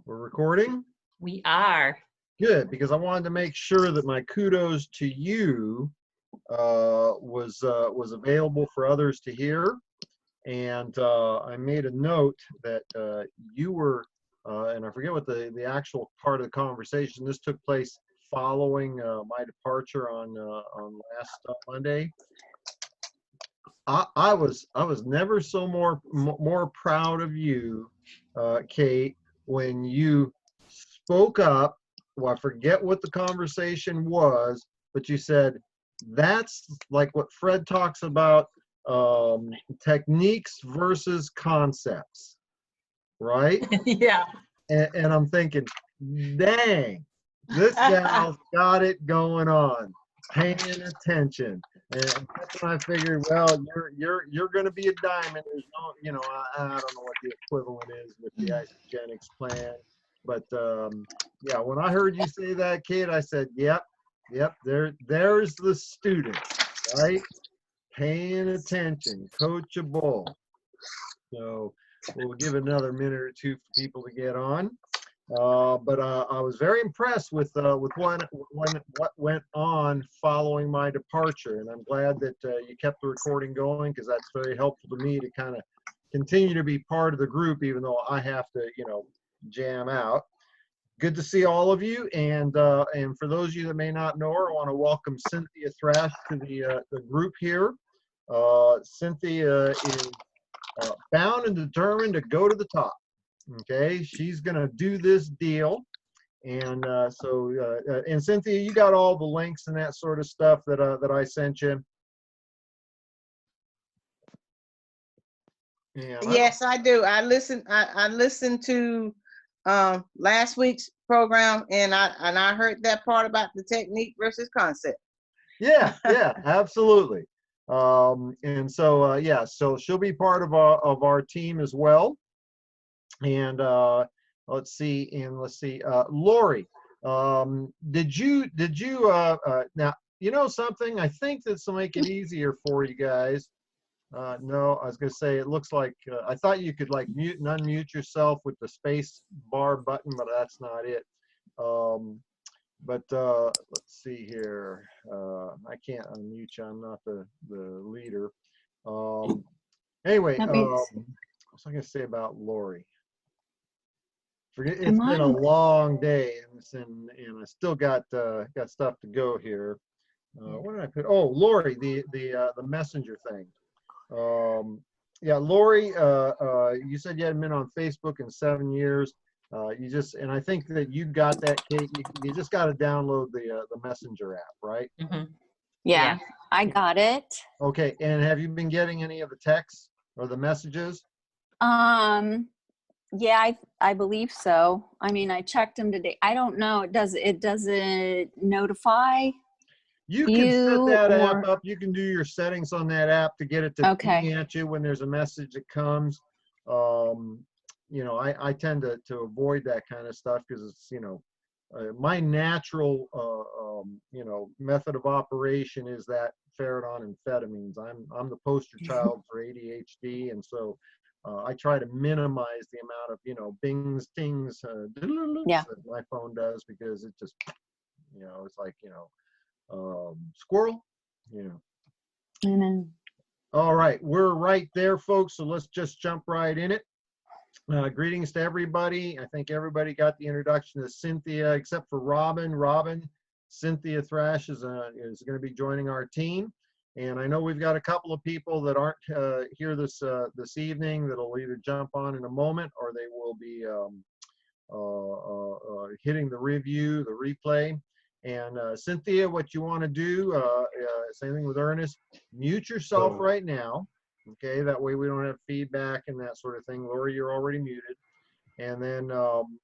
We're recording? We are. Good, because I wanted to make sure that my kudos to you was available for others to hear. And I made a note that you were, and I forget what the actual part of the conversation. This took place following my departure on last Monday. I was never so more proud of you, Kate, when you spoke up. Well, I forget what the conversation was, but you said that's like what Fred talks about, techniques versus concepts, right? Yeah. And I'm thinking, dang, this gal's got it going on, paying attention. And that's when I figured, well, you're going to be a diamond. There's no, I don't know what the equivalent is with the isogenics plan, but yeah, when I heard you say that, Kate, I said, yep, there's the student, right? Paying attention, coachable. So we'll give another minute or two for people to get on. But I was very impressed with what went on following my departure, and I'm glad that you kept the recording going, because that's very helpful to me to kind of continue to be part of the group, even though I have to, jam out. Good to see all of you, and for those of you that may not know her, I want to welcome Cynthia Thrash to the group here. Cynthia is bound and determined to go to the top. Okay, she's gonna do this deal, and and Cynthia, you got all the links and that sort of stuff that I sent you. And yes, I do. I listened to last week's program, and I heard that part about the technique versus concept. Yeah, absolutely. And so yeah, so she'll be part of our team as well. And let's see, Lori, did you now, you know something, I think this will make it easier for you guys. No, I was gonna say, it looks like I thought you could like mute and unmute yourself with the space bar button, but that's not it. But let's see here. I can't unmute you, I'm not the leader. Anyway, what was I gonna say about Lori? It's been a long day, and I still got stuff to go here. What did I put? Oh, Lori, the messenger thing. Yeah, Lori, you said you hadn't been on Facebook in 7 years. And I think that you got that, Kate. You just got to download the messenger app, right? Mm-hmm. Yeah, I got it. Okay, and have you been getting any of the texts or the messages? Yeah, I believe so. I mean, I checked them today. I don't know. It doesn't notify you can set that app up. You can do your settings on that app to get it to ping at you when there's a message that comes. I tend to avoid that kind of stuff, because it's, my natural method of operation is that ferret on amphetamines. I'm the poster child for ADHD, and so I try to minimize the amount of bings, tings, that my phone does, because it just it's like squirrel. All right, we're right there, folks, so let's just jump right in it. Greetings to everybody. I think everybody got the introduction to Cynthia except for Robin. Cynthia Thrash is going to be joining our team, and I know we've got a couple of people that aren't here this evening that'll either jump on in a moment, or they will be hitting the replay. And Cynthia, what you want to do, same thing with Ernest, mute yourself right now. Okay, that way we don't have feedback and that sort of thing. Lori, you're already muted. And then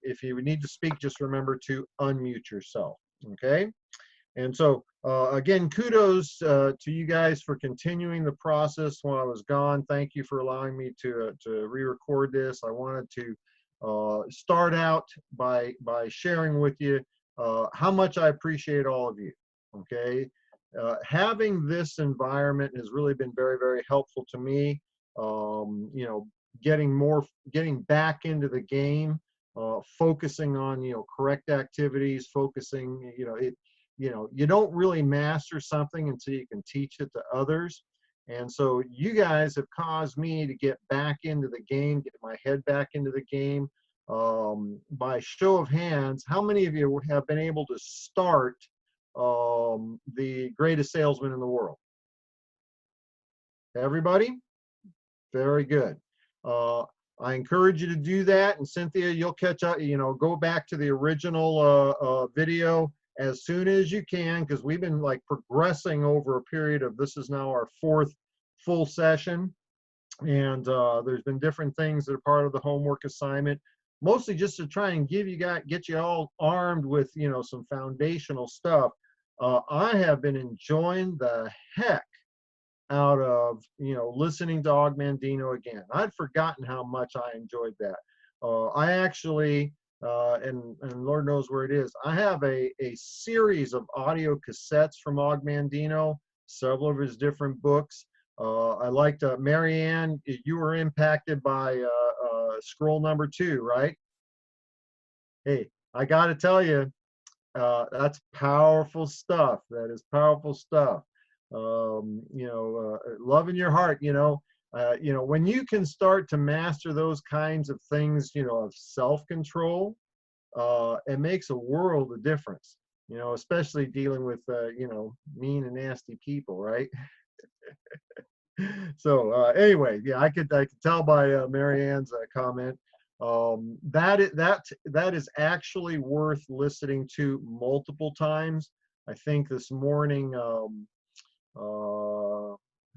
if you need to speak, just remember to unmute yourself. Okay. And so again, kudos to you guys for continuing the process while I was gone. Thank you for allowing me to re-record this. I wanted to start out by sharing with you how much I appreciate all of you. Okay. Having this environment has really been very, very helpful to me. Getting back into the game focusing on, correct activities, focusing, you don't really master something until you can teach it to others. And so you guys have caused me to get back into the game, get my head back into the game. By show of hands, how many of you have been able to start the greatest salesman in the world? Everybody? Very good. I encourage you to do that. And Cynthia, you'll catch up, go back to the original video as soon as you can, because we've been like progressing over a period of, this is now our 4th full session. And there's been different things that are part of the homework assignment, mostly just to try and get you all armed with, some foundational stuff. I have been enjoying the heck out of, listening to Augmandino again. I'd forgotten how much I enjoyed that. I actually, and Lord knows where it is, I have a series of audio cassettes from Augmandino, several of his different books. I liked, Marianne, you were impacted by scroll number 2, right? Hey, I got to tell you, that's powerful stuff. That is powerful stuff. Love in your heart, when you can start to master those kinds of things, of self-control, it makes a world of difference, especially dealing with, mean and nasty people, right? So anyway, yeah, I could tell by Marianne's comment, that is actually worth listening to multiple times. I think this morning, I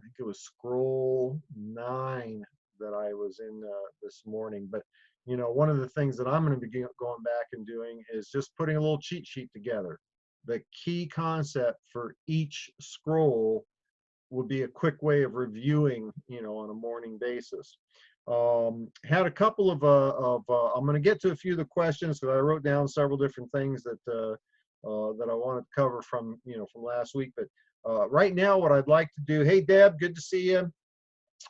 think it was scroll 9 that I was in this morning. But one of the things that I'm going to be going back and doing is just putting a little cheat sheet together. The key concept for each scroll would be a quick way of reviewing, on a morning basis. Had a couple of I'm going to get to a few of the questions because I wrote down several different things that that I wanted to cover from from last week. But right now, what I'd like to do, hey Deb, good to see you.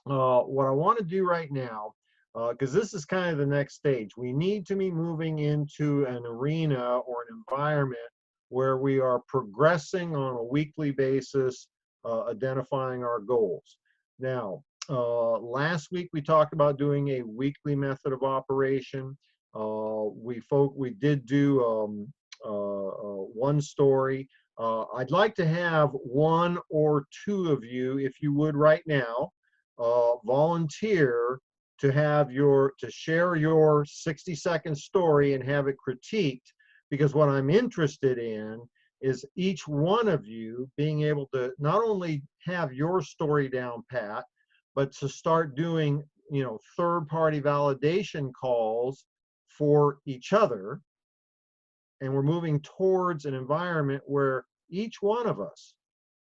What I want to do right now, because this is kind of the next stage, we need to be moving into an arena or an environment where we are progressing on a weekly basis, identifying our goals. Now, last week we talked about doing a weekly method of operation. We did do one story. I'd like to have 1 or 2 of you, if you would right now, volunteer to share your 60-second story and have it critiqued, because what I'm interested in is each one of you being able to not only have your story down pat, but to start doing, third-party validation calls for each other. And we're moving towards an environment where each one of us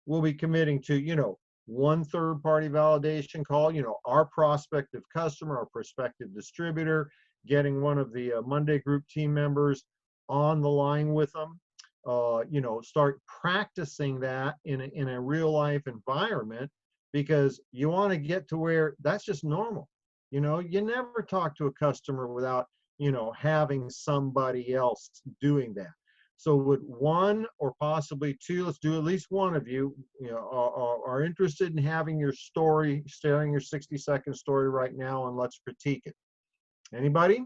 will be committing to, one third-party validation call, our prospective customer, our prospective distributor, getting one of the Monday group team members on the line with them. Start practicing that in a real life environment, because you want to get to where that's just normal. You never talk to a customer without, having somebody else doing that. So would 1 or possibly 2, let's do at least one of you, are interested in having your story, sharing your 60-second story right now, and let's critique it. Anybody?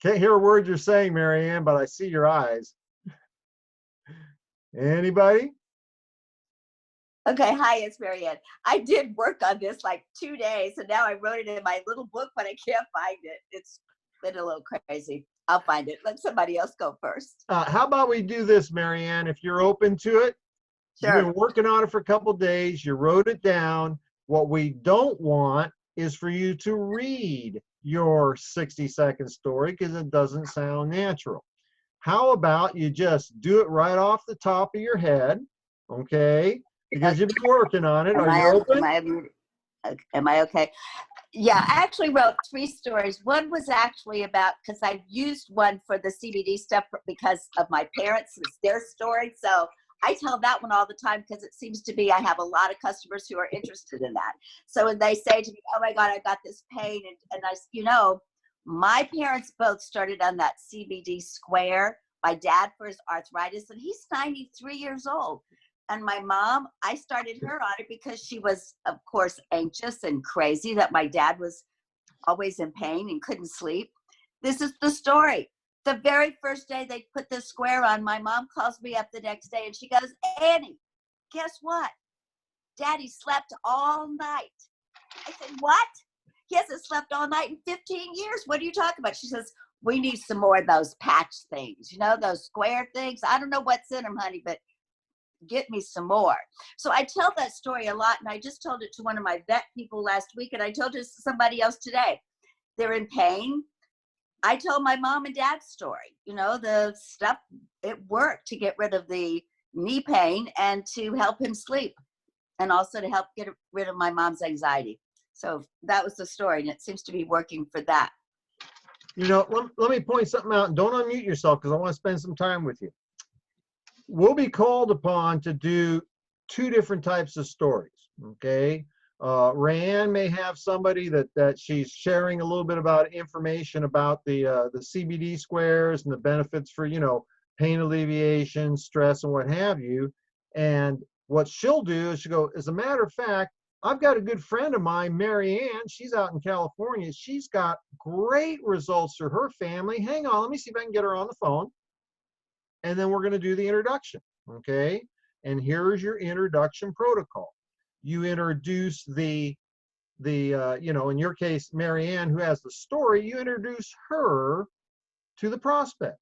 Can't hear a word you're saying, Marianne, but I see your eyes. Anybody? Okay, hi, it's Marianne. I did work on this like 2 days, and now I wrote it in my little book, but I can't find it. It's been a little crazy. I'll find it. Let somebody else go first. How about we do this, Marianne, if you're open to it? Sure. You've been working on it for a couple of days. You wrote it down. What we don't want is for you to read your 60-second story, because it doesn't sound natural. How about you just do it right off the top of your head, okay? Because you've been working on it. Are you open? Am I okay? Yeah, I actually wrote 3 stories. One was actually about, because I used one for the CBD stuff because of my parents, it's their story. So I tell that one all the time because it seems to be I have a lot of customers who are interested in that. So when they say to me, "Oh my God, I got this pain," and my parents both started on that CBD square. My dad for his arthritis, and he's 93 years old. And my mom, I started her on it because she was, of course, anxious and crazy that my dad was always in pain and couldn't sleep. This is the story. The very first day they put the square on, my mom calls me up the next day and she goes, "Annie, guess what? Daddy slept all night." I said, "What? He hasn't slept all night in 15 years. What are you talking about?" She says, "We need some more of those patch things, those square things. I don't know what's in them, honey, but get me some more." So I tell that story a lot, and I just told it to one of my vet people last week, and I told it to somebody else today. They're in pain. I told my mom and dad's story. The stuff, it worked to get rid of the knee pain and to help him sleep, and also to help get rid of my mom's anxiety. So that was the story, and it seems to be working for that. Let me point something out, and don't unmute yourself because I want to spend some time with you. We'll be called upon to do two different types of stories, okay? Rayanne may have somebody that she's sharing a little bit about information about the CBD squares and the benefits for, pain alleviation, stress, and what have you. And what she'll do is she'll go, "As a matter of fact, I've got a good friend of mine, Marianne. She's out in California. She's got great results for her family. Hang on, let me see if I can get her on the phone." And then we're going to do the introduction, okay? And here's your introduction protocol. You introduce in your case, Marianne, who has the story, you introduce her to the prospect,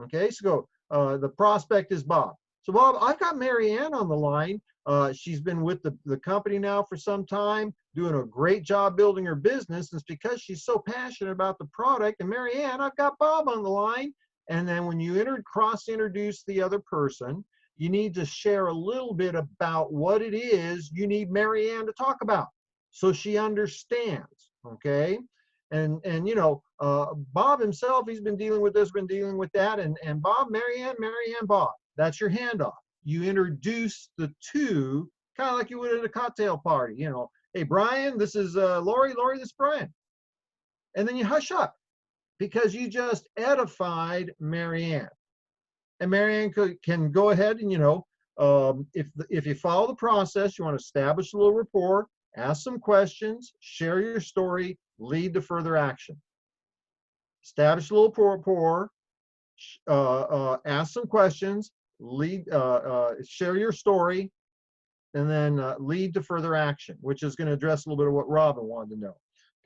okay? So the prospect is Bob. So Bob, I've got Marianne on the line. She's been with the company now for some time, doing a great job building her business. It's because she's so passionate about the product. And Marianne, I've got Bob on the line. And then when you cross-introduce the other person, you need to share a little bit about what it is you need Marianne to talk about so she understands, okay? And Bob himself, he's been dealing with this, been dealing with that, and Bob, Marianne, Bob. That's your handoff. You introduce the two, kind of like you would at a cocktail party, "Hey, Brian, this is Lori, this is Brian." And then you hush up because you just edified Marianne. And Marianne can go ahead and, if you follow the process, you want to establish a little rapport, ask some questions, share your story, lead to further action. Establish a little rapport, ask some questions, share your story, and then lead to further action, which is going to address a little bit of what Robin wanted to know.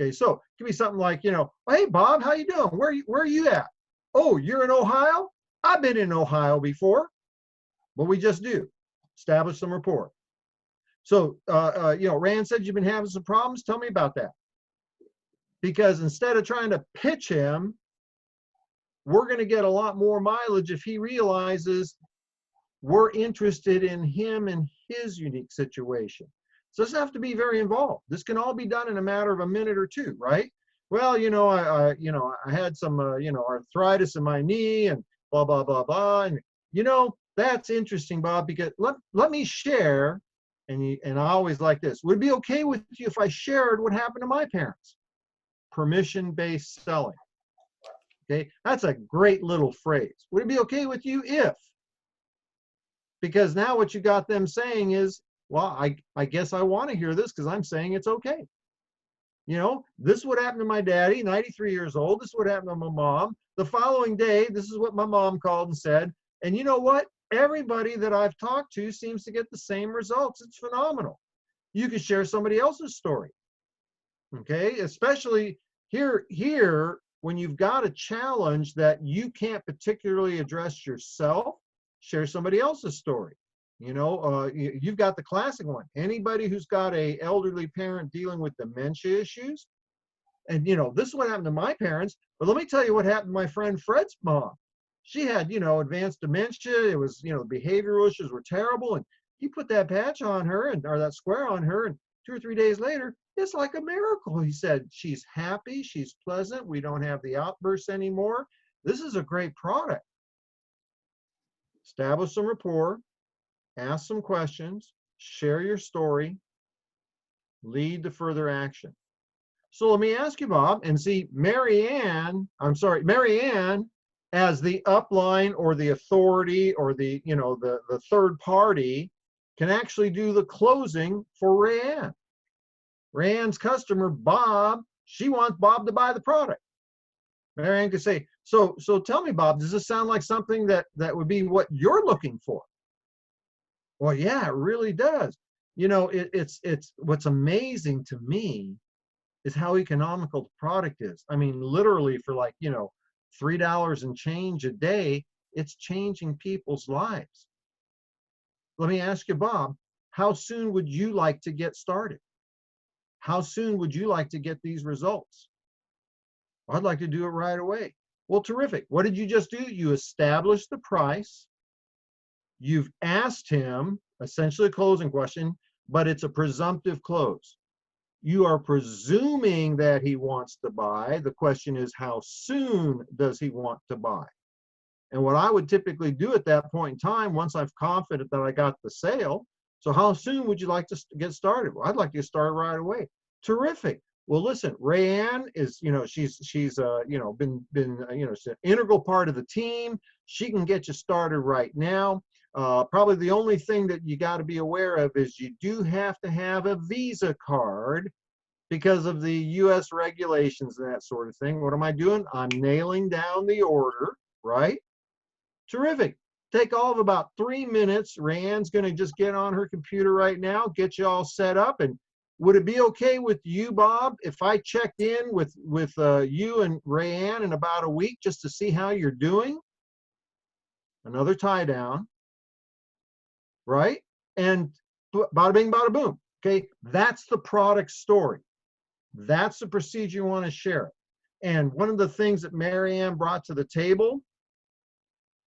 Okay, so it could be something like, "Hey, Bob, how you doing? Where are you at? Oh, you're in Ohio? I've been in Ohio before." What we just do, establish some rapport. So, Rand said you've been having some problems. Tell me about that. Because instead of trying to pitch him, we're going to get a lot more mileage if he realizes we're interested in him and his unique situation. So it doesn't have to be very involved. This can all be done in a matter of a minute or two, right? "Well, I had some, arthritis in my knee and blah, blah, blah, blah. And, that's interesting, Bob, because let me share." And I always like this. "Would it be okay with you if I shared what happened to my parents?" Permission-based selling. Okay, that's a great little phrase. "Would it be okay with you if?" Because now what you got them saying is, "Well, I guess I want to hear this because I'm saying it's okay. This is what happened to my daddy, 93 years old. This is what happened to my mom. The following day, this is what my mom called and said. And you know what? Everybody that I've talked to seems to get the same results. It's phenomenal." You can share somebody else's story. Okay, especially here when you've got a challenge that you can't particularly address yourself, share somebody else's story. You've got the classic one. Anybody who's got a elderly parent dealing with dementia issues, and this is what happened to my parents, but let me tell you what happened to my friend Fred's mom. She had, advanced dementia. It was, behavioral issues were terrible, and he put that patch on her or that square on her, and 2 or 3 days later, it's like a miracle. He said, "She's happy, she's pleasant, we don't have the outbursts anymore. This is a great product." Establish some rapport, ask some questions, share your story, lead to further action. So let me ask you, Bob, and see Mary Ann, as the upline or the authority or the, the third party can actually do the closing for Rayanne. Rayanne's customer, Bob, she wants Bob to buy the product. Mary Ann could say, so tell me, Bob, does this sound like something that would be what you're looking for? Well, yeah, it really does. It's what's amazing to me is how economical the product is. I mean, literally for like, $3 and change a day, it's changing people's lives. Let me ask you, Bob, how soon would you like to get started? How soon would you like to get these results? I'd like to do it right away. Well, terrific. What did you just do? You established the price. You've asked him essentially a closing question, but it's a presumptive close. You are presuming that he wants to buy. The question is, how soon does he want to buy? And what I would typically do at that point in time, once I'm confident that I got the sale, so how soon would you like to get started? Well, I'd like to get started right away. Terrific. Well, listen, Rayanne is, she's she's an integral part of the team. She can get you started right now. Probably the only thing that you got to be aware of is you do have to have a Visa card because of the US regulations and that sort of thing. What am I doing? I'm nailing down the order, right? Terrific. Take all of about 3 minutes. Rayanne's going to just get on her computer right now, get you all set up. And would it be okay with you, Bob, if I checked in with you and Rayanne in about a week just to see how you're doing? Another tie down, right? And bada bing, bada boom. Okay, that's the product story. That's the procedure you want to share. And one of the things that Mary Ann brought to the table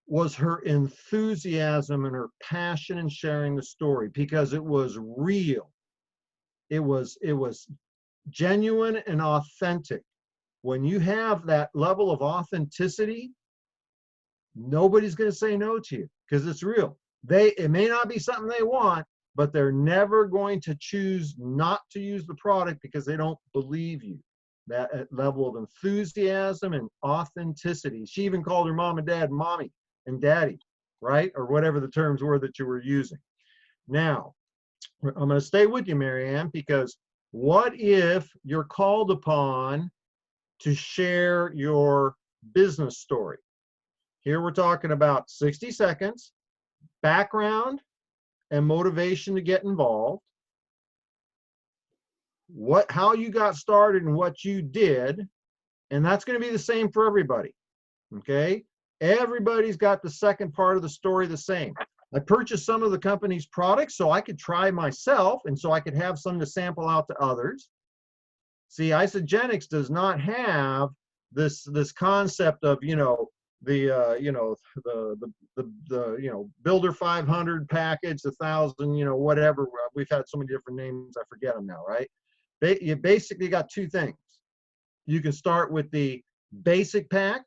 was her enthusiasm and her passion in sharing the story, because it was real. It was genuine and authentic. When you have that level of authenticity, nobody's going to say no to you because it's real. It may not be something they want, but they're never going to choose not to use the product because they don't believe you. That level of enthusiasm and authenticity. She even called her mom and dad mommy and daddy, right? Or whatever the terms were that you were using. Now, I'm going to stay with you, Mary Ann, because what if you're called upon to share your business story? Here we're talking about 60 seconds, background and motivation to get involved, how you got started and what you did, and that's going to be the same for everybody, okay? Everybody's got the second part of the story the same. I purchased some of the company's products so I could try myself and so I could have some to sample out to others. See, Isogenics does not have this concept of, the Builder 500 package, 1,000, whatever. We've had so many different names, I forget them now, right? You basically got two things. You can start with the basic pack,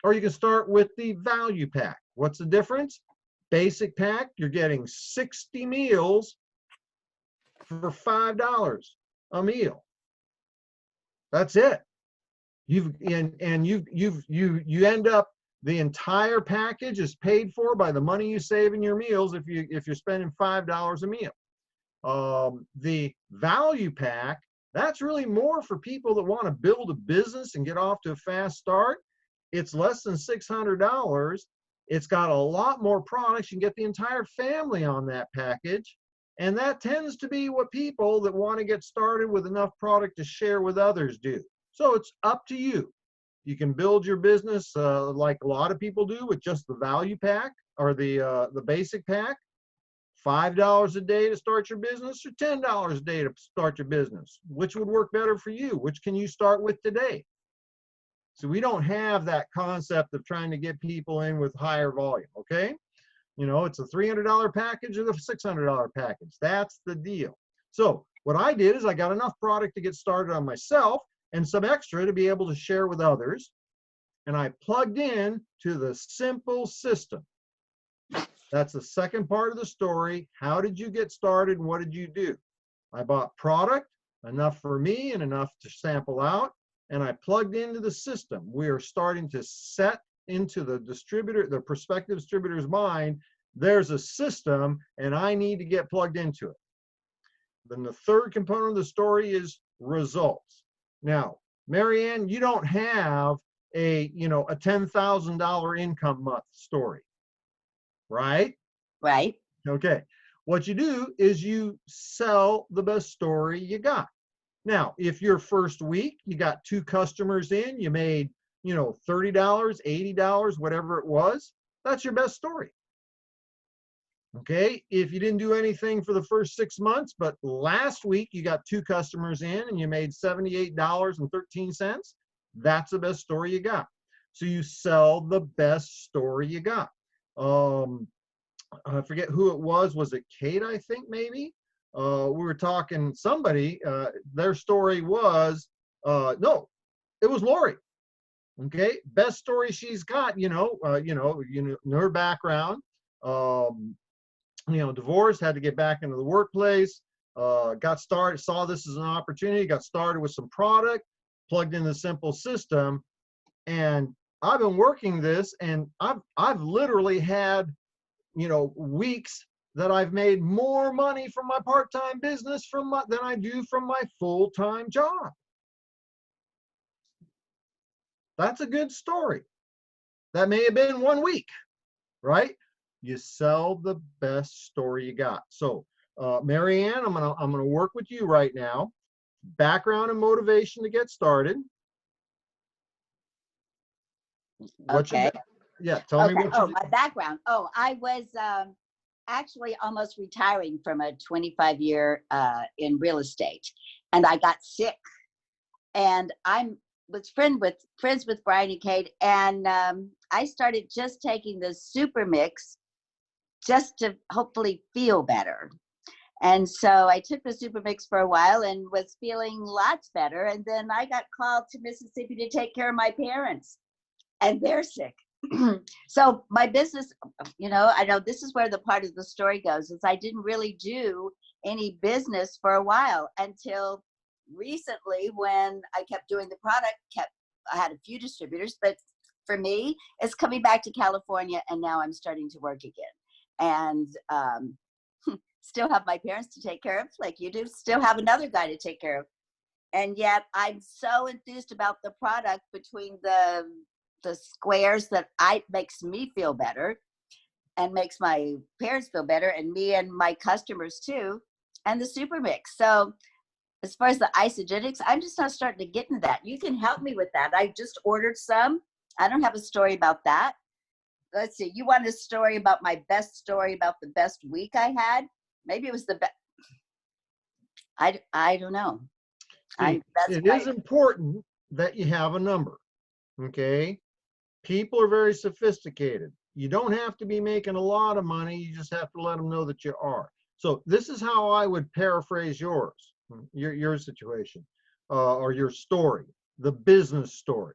or you can start with the value pack. What's the difference? Basic pack, you're getting 60 meals for $5 a meal. That's it. You end up, the entire package is paid for by the money you save in your meals if you're spending $5 a meal. The value pack, that's really more for people that want to build a business and get off to a fast start. It's less than $600. It's got a lot more products. You can get the entire family on that package. And that tends to be what people that want to get started with enough product to share with others do. So it's up to you. You can build your business like a lot of people do with just the value pack or the basic pack. $5 a day to start your business or $10 a day to start your business. Which would work better for you? Which can you start with today? So we don't have that concept of trying to get people in with higher volume, okay? It's a $300 package or the $600 package. That's the deal. So what I did is I got enough product to get started on myself and some extra to be able to share with others. And I plugged in to the simple system. That's the second part of the story. How did you get started and what did you do? I bought product, enough for me and enough to sample out, and I plugged into the system. We are starting to set into the distributor, the prospective distributor's mind, there's a system and I need to get plugged into it. Then the third component of the story is results. Now, Marianne, you don't have a, you know, a $10,000 income month story, right? Right. Okay. What you do is you sell the best story you got. Now, if your first week you got 2 customers in, you made, you know, $30, $80, whatever it was, that's your best story. Okay. If you didn't do anything for the first 6 months, but last week you got 2 customers in and you made $78.13, that's the best story you got. So you sell the best story you got. I forget who it was. Was it Kate, I think, maybe? We were talking, somebody, their story was, no, it was Lori. Okay. Best story she's got, you know, her background, you know, divorced, had to get back into the workplace, got started, saw this as an opportunity, got started with some product, plugged in the simple system. And I've been working this and I've literally had, you know, weeks that I've made more money from my part-time business than I do from my full-time job. That's a good story. That may have been 1 week, right? You sell the best story you got. So, Marianne, I'm gonna work with you right now. Background and motivation to get started. What's Okay. yeah, tell me Okay. what Oh, you my background. Oh, I was actually almost retiring from a 25-year in real estate, and I got sick. And was friends with Brian and Kate, and I started just taking the super mix just to hopefully feel better. And so I took the super mix for a while and was feeling lots better. And then I got called to Mississippi to take care of my parents, and they're sick. So my business, you know, I know this is where the part of the story goes, is I didn't really do any business for a while until recently, when I kept doing the product, I had a few distributors, but for me, it's coming back to California, and now I'm starting to work again. And still have my parents to take care of, like you do, still have another guy to take care of. And yet I'm so enthused about the product, between the squares that makes me feel better and makes my parents feel better, and me and my customers too, and the super mix. So as far as the isogenics, I'm just not starting to get into that. You can help me with that. I just ordered some. I don't have a story about that. Let's see. You want a story about my best story about the best week I had? Maybe it was the best. I don't know. it is important that you have a number. Okay. People are very sophisticated. You don't have to be making a lot of money. You just have to let them know that you are. So this is how I would paraphrase your situation, or your story, the business story.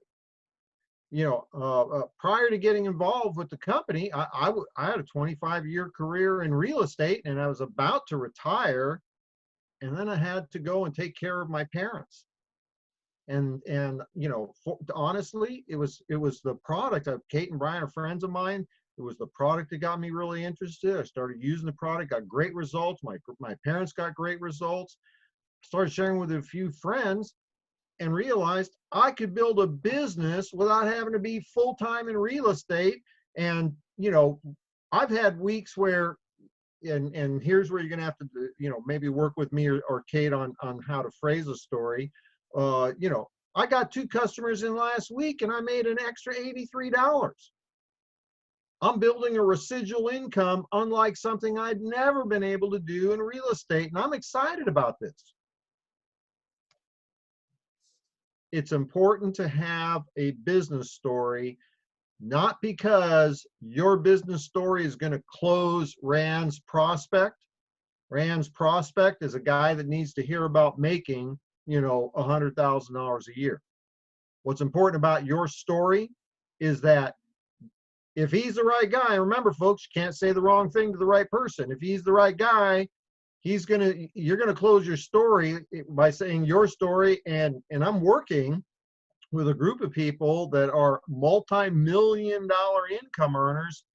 You know, prior to getting involved with the company, I had a 25-year career in real estate, and I was about to retire, and then I had to go and take care of my parents. And you know, honestly, it was the product. Kate and Brian are friends of mine. It was the product that got me really interested. I started using the product, got great results. My parents got great results. Started sharing with a few friends, and realized I could build a business without having to be full-time in real estate. And you know, I've had weeks where, and here's where you're gonna have to, you know, maybe work with me or Kate on how to phrase a story. You know, I got 2 customers in last week and I made an extra $83. I'm building a residual income unlike something I'd never been able to do in real estate, and I'm excited about this. It's important to have a business story, not because your business story is going to close Rand's prospect. Rand's prospect is a guy that needs to hear about making, you know, $100,000 a year. What's important about your story is that if he's the right guy, remember folks, you can't say the wrong thing to the right person. If he's the right guy, you're gonna close your story by saying your story. And I'm working with a group of people that are multi-million-dollar income earners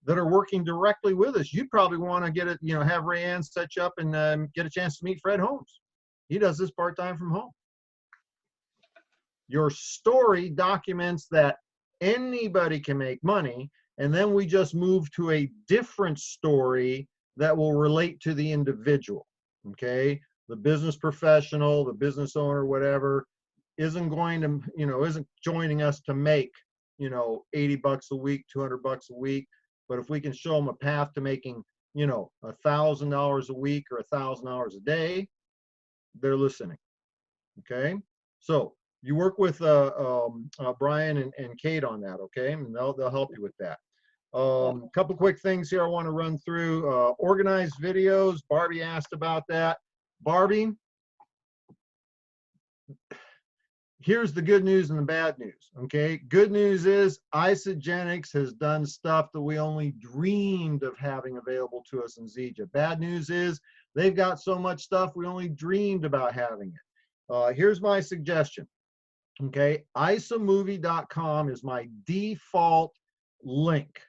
that are working directly with us. You'd probably want to get it, have Rayanne set you up and get a chance to meet Fred Holmes. He does this part-time from home. Your story documents that anybody can make money, and then we just move to a different story that will relate to the individual. Okay, the business professional, the business owner, whatever, isn't going to, isn't joining us to make, 80 bucks a week, 200 bucks a week. But if we can show them a path to making, $1,000 a week or $1,000 a day, they're listening. Okay, so you work with Brian and Kate on that, okay? And they'll help you with that. Couple quick things here I want to run through. Organized videos. Barbie asked about that. Barbie, here's the good news and the bad news, okay? Good news is Isagenix has done stuff that we only dreamed of having available to us in Zija. Bad news is they've got so much stuff we only dreamed about having it. Here's my suggestion, okay? isamovie.com is my default link.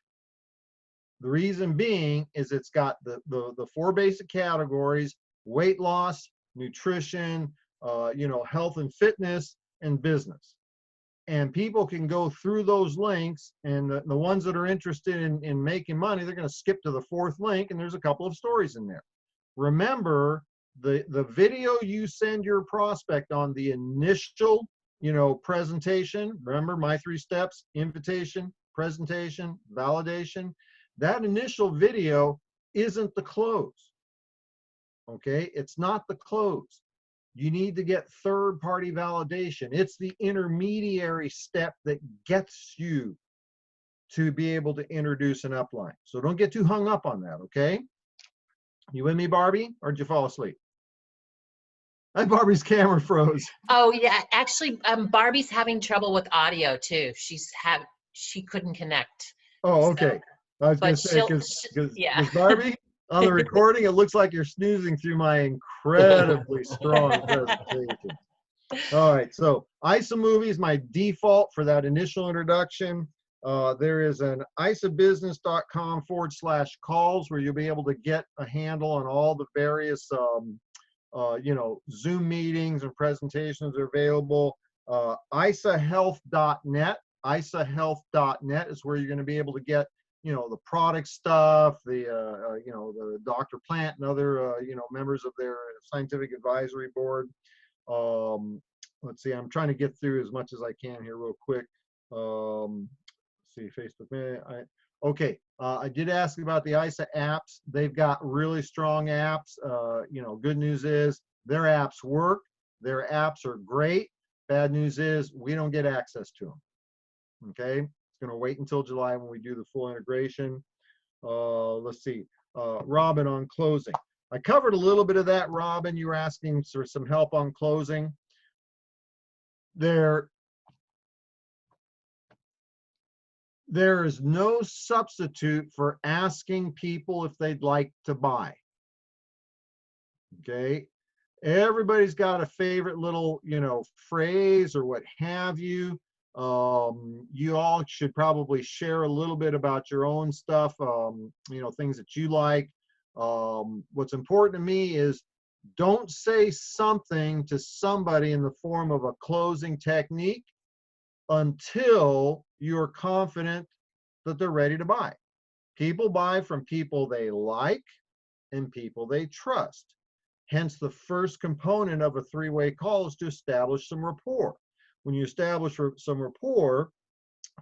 The reason being is it's got the 4 basic categories: weight loss, nutrition, health and fitness, and business. And people can go through those links, and the ones that are interested in making money, they're going to skip to the 4th link, and there's a couple of stories in there. Remember, the video you send your prospect on the initial, presentation, remember my 3 steps: invitation, presentation, validation. That initial video isn't the close, okay? It's not the close. You need to get third-party validation. It's the intermediary step that gets you to be able to introduce an upline. So don't get too hung up on that, okay? You with me, Barbie, or did you fall asleep? Barbie's camera froze. Oh yeah, actually, Barbie's having trouble with audio too. She couldn't connect. Oh, okay. So, I was going but to say, yeah. because Barbie, on the recording, it looks like you're snoozing through my incredibly strong presentation. All right, so ISAmovie is my default for that initial introduction. There is an isabusiness.com/calls where you'll be able to get a handle on all the various, Zoom meetings and presentations are available. isahealth.net. isahealth.net is where you're going to be able to get, the product stuff, the Dr. Plant and other, members of their scientific advisory board. Let's see, I'm trying to get through as much as I can here real quick. Let's see, Facebook. Okay, I did ask about the ISA apps. They've got really strong apps. Good news is their apps work. Their apps are great. Bad news is we don't get access to them. Okay, it's going to wait until July when we do the full integration. Let's see, Robin, on closing. I covered a little bit of that, Robin. You were asking for some help on closing. There is no substitute for asking people if they'd like to buy. Okay, everybody's got a favorite little, phrase or what have you. You all should probably share a little bit about your own stuff, things that you like. What's important to me is don't say something to somebody in the form of a closing technique until you're confident that they're ready to buy. People buy from people they like and people they trust. Hence, the first component of a 3-way call is to establish some rapport. When you establish some rapport,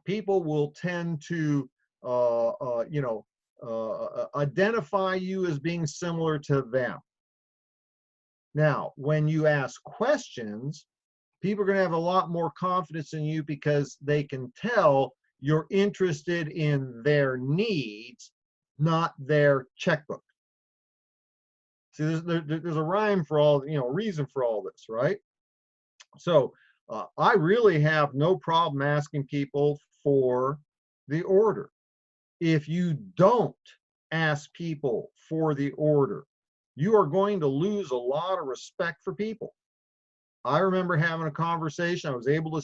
people will tend to, identify you as being similar to them. Now, when you ask questions, people are going to have a lot more confidence in you because they can tell you're interested in their needs, not their checkbook. See, there's a rhyme for all, reason for all this, right? So I really have no problem asking people for the order. if you don't ask people for the order, you are going to lose a lot of respect for people. I remember having a conversation. I was able to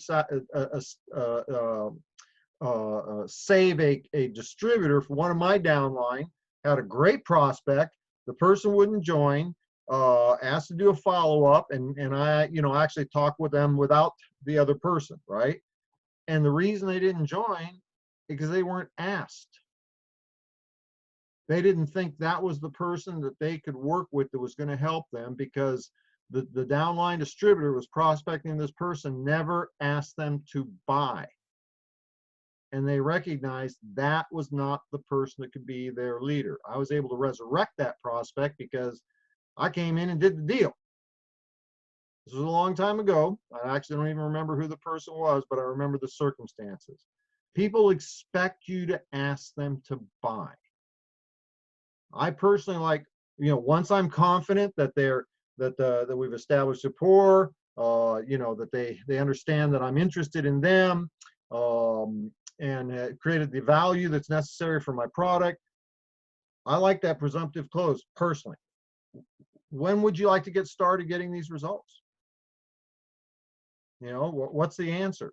save a distributor for one of my downline, had a great prospect. The person wouldn't join, asked to do a follow-up, and I, actually talked with them without the other person, right? And the reason they didn't join is because they weren't asked. They didn't think that was the person that they could work with that was going to help them, because the downline distributor was prospecting this person, never asked them to buy. And they recognized that was not the person that could be their leader. I was able to resurrect that prospect because I came in and did the deal. This was a long time ago. I actually don't even remember who the person was, but I remember the circumstances. People expect you to ask them to buy. I personally like, once I'm confident that that we've established rapport, that they understand that I'm interested in them, and created the value that's necessary for my product. I like that presumptive close personally. When would you like to get started getting these results? What's the answer?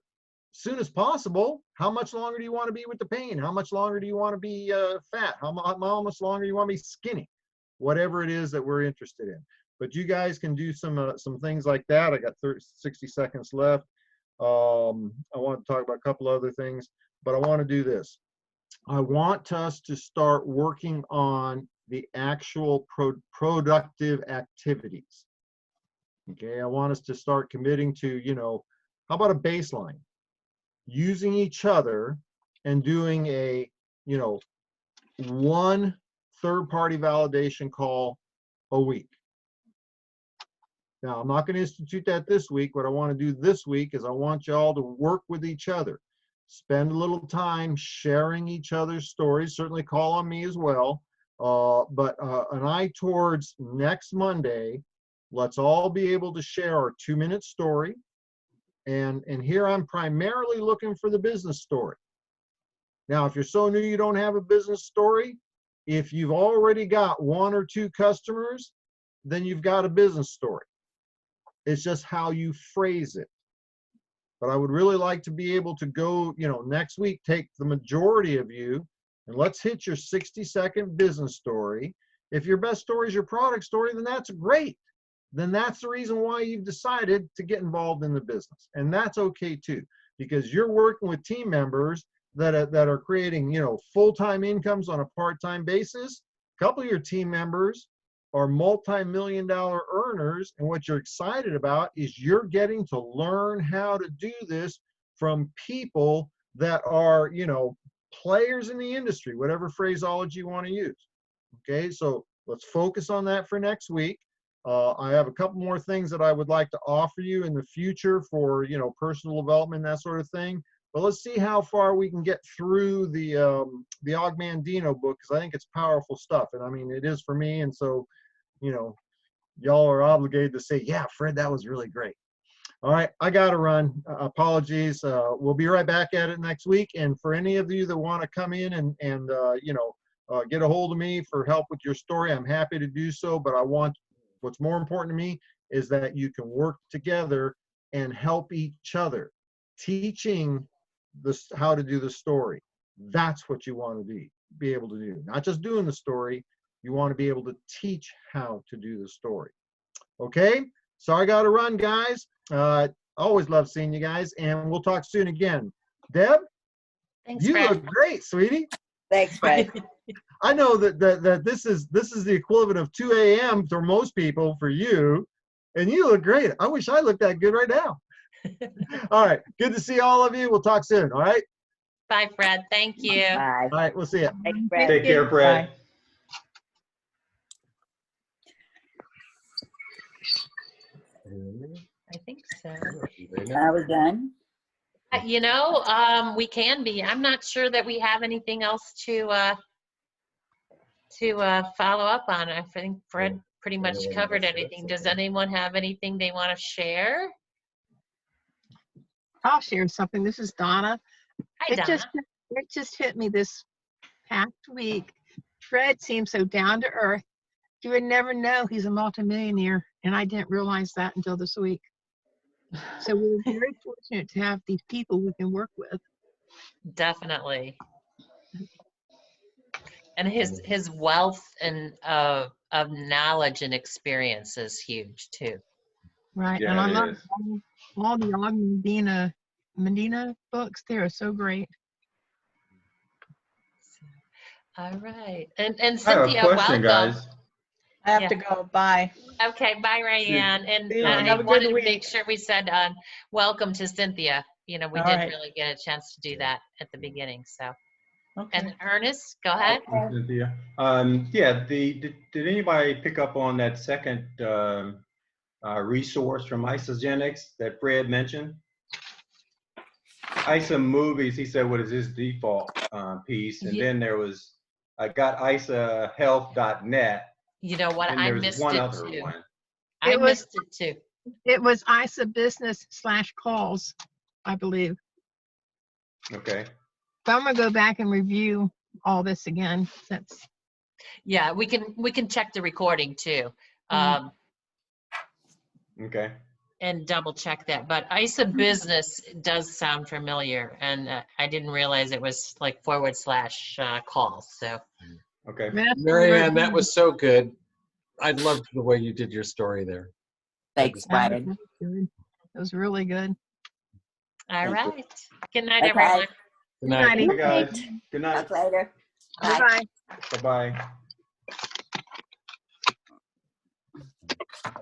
As soon as possible. How much longer do you want to be with the pain? How much longer do you want to be fat? How much longer do you want to be skinny? Whatever it is that we're interested in. But you guys can do some things like that. I got 60 seconds left. I want to talk about a couple other things, but I want to do this. I want us to start working on the actual productive activities. Okay, I want us to start committing to, how about a baseline? Using each other and doing a, one third-party validation call a week. Now, I'm not going to institute that this week. What I want to do this week is I want you all to work with each other. Spend a little time sharing each other's stories. Certainly call on me as well. But an eye towards next Monday, let's all be able to share our 2-minute story. And here I'm primarily looking for the business story. Now, if you're so new you don't have a business story, if you've already got 1 or 2 customers, then you've got a business story. It's just how you phrase it. But I would really like to be able to go, next week, take the majority of you and let's hit your 60-second business story. If your best story is your product story, then that's great. Then that's the reason why you've decided to get involved in the business. And that's okay too, because you're working with team members that are creating, full-time incomes on a part-time basis. A couple of your team members are multi-million-dollar earners, and what you're excited about is you're getting to learn how to do this from people that are, players in the industry, whatever phraseology you want to use. Okay, so let's focus on that for next week. I have a couple more things that I would like to offer you in the future for, personal development, that sort of thing. But let's see how far we can get through the Og Mandino book, because I think it's powerful stuff. And I mean, it is for me. And so, y'all are obligated to say, yeah, Fred, that was really great. All right, I got to run. Apologies. We'll be right back at it next week. And for any of you that want to come in and get a hold of me for help with your story, I'm happy to do so. But what's more important to me is that you can work together and help each other. Teaching how to do the story. That's what you want to be able to do. Not just doing the story. You want to be able to teach how to do the story. Okay? So I got to run, guys. Always love seeing you guys, and we'll talk soon again. Deb, Thanks, you Fred. look great, sweetie. Thanks, Fred. I know that this is the equivalent of 2 a.m. for most people for you, and you look great. I wish I looked that good right now. All right, good to see all of you. We'll talk soon. All right. Bye, Fred. Thank you. Bye. All right, we'll see you. Thanks, Fred. Take care, Fred. I think so. Are we done? We can be. I'm not sure that we have anything else to follow up on. I think Fred pretty much covered everything. Does anyone have anything they want to share? I'll share something. This is Donna. Hi, Donna. It just hit me this past week. Fred seems so down to earth. You would never know he's a multimillionaire, and I didn't realize that until this week. So we're very fortunate to have these people we can work with. Definitely. And his wealth and of knowledge and experience is huge too. Right. Yeah, And I it love is. all the Og Medina books. They are so great. All right. And I have a Cynthia, question, welcome. guys. I have Yeah. to go. Bye. Okay, bye, Ryan. And See you. I Have a good wanted to week. make sure we said welcome to Cynthia. You know, we All didn't right. really get a chance to do that at the beginning. So, Okay. and Ernest, go ahead. Okay. Cynthia. Yeah, did anybody pick up on that second resource from Isogenics that Fred mentioned? ISA Movies, he said, what is his default piece? And Ye- then there was, I got isahealth.net, You know what? and I there's missed one it other too. one. I It was- missed it too. It was ISA Business /calls, I believe. Okay. So I'm gonna go back and review all this again. Since Yeah, we can check the recording too. Mhm. Okay. And double check that. But ISA Business does sound familiar, and I didn't realize it was like / calls. So Okay. Marianne, that was so good. I loved the way you did your story there. Thanks, Brian. It was really good. all Thank you. right. Good night, Okay. everyone. Good night. Hey, guys. Good night. Talk later. Bye. Bye. Bye-bye.